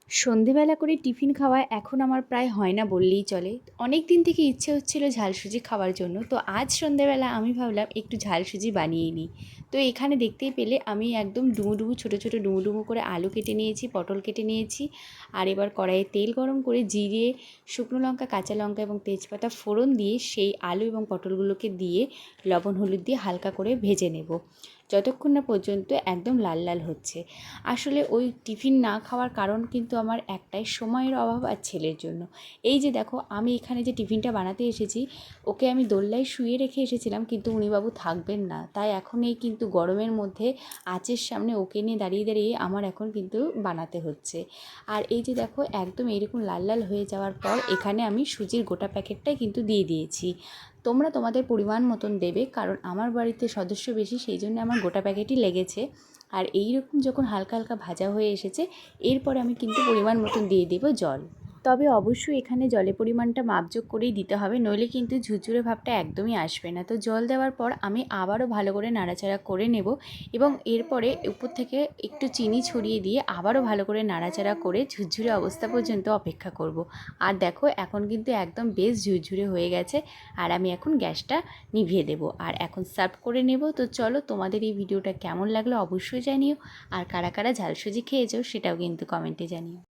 সন্ধেবেলা করে টিফিন খাওয়া এখন আমার প্রায় হয় না বললেই চলে। অনেক দিন থেকে ইচ্ছে হচ্ছিল ঝালসুজি খাওয়ার জন্য, তো আজ সন্ধেবেলা আমি ভাবলাম একটু ঝালসুজি বানিয়ে নিই। তো এখানে দেখতেই পেলে আমি একদম ডুমো ডুমো ছোটো ছোটো ডুমো ডুমো করে আলু কেটে নিয়েছি, পটল কেটে নিয়েছি। আর এবার কড়াইয়ে তেল গরম করে জিরে, শুকনো লঙ্কা, কাঁচা লঙ্কা এবং তেজপাতা ফোড়ন দিয়ে সেই আলু এবং পটলগুলোকে দিয়ে লবণ হলুদ দিয়ে হালকা করে ভেজে নেব, যতক্ষণ না পর্যন্ত একদম লাল লাল হচ্ছে। আসলে ওই টিফিন না খাওয়ার কারণ কিন্তু আমার একটাই, সময়ের অভাব আর ছেলের জন্য। এই যে দেখো, আমি এখানে যে টিফিনটা বানাতে এসেছি, ওকে আমি দোল্লায় শুয়ে রেখে এসেছিলাম, কিন্তু উনিবাবু থাকবেন না, তাই এখন এই কিন্তু গরমের মধ্যে আঁচের সামনে ওকে নিয়ে দাঁড়িয়ে দাঁড়িয়ে আমার এখন কিন্তু বানাতে হচ্ছে। আর এই যে দেখো, একদম এরকম লাল লাল হয়ে যাওয়ার পর এখানে আমি সুজির গোটা প্যাকেটটাই কিন্তু দিয়ে দিয়েছি। তোমরা তোমাদের পরিমাণ মতন দেবে, কারণ আমার বাড়িতে সদস্য বেশি, সেই জন্য আমার গোটা প্যাকেটই লেগেছে। আর এই রকম যখন হালকা হালকা ভাজা হয়ে এসেছে, এরপরে আমি কিন্তু পরিমাণ মতন দিয়ে দেবো জল। তবে অবশ্যই এখানে জলের পরিমাণটা মাপযোগ করেই দিতে হবে, নইলে কিন্তু ঝুরঝুরে ভাবটা একদমই আসবে না। তো জল দেওয়ার পর আমি আবারও ভালো করে নাড়াচাড়া করে নেব, এবং এরপরে উপর থেকে একটু চিনি ছড়িয়ে দিয়ে আবারও ভালো করে নাড়াচাড়া করে ঝুরঝুরে অবস্থা পর্যন্ত অপেক্ষা করব। আর দেখো, এখন কিন্তু একদম বেশ ঝুরঝুরে হয়ে গেছে। আর আমি এখন গ্যাসটা নিভিয়ে দেব আর এখন সার্ভ করে নেব। তো চলো, তোমাদের এই ভিডিওটা কেমন লাগলো অবশ্যই জানিও, আর কারা কারা ঝালসুজি খেয়েছো সেটাও কিন্তু কমেন্টে জানিও।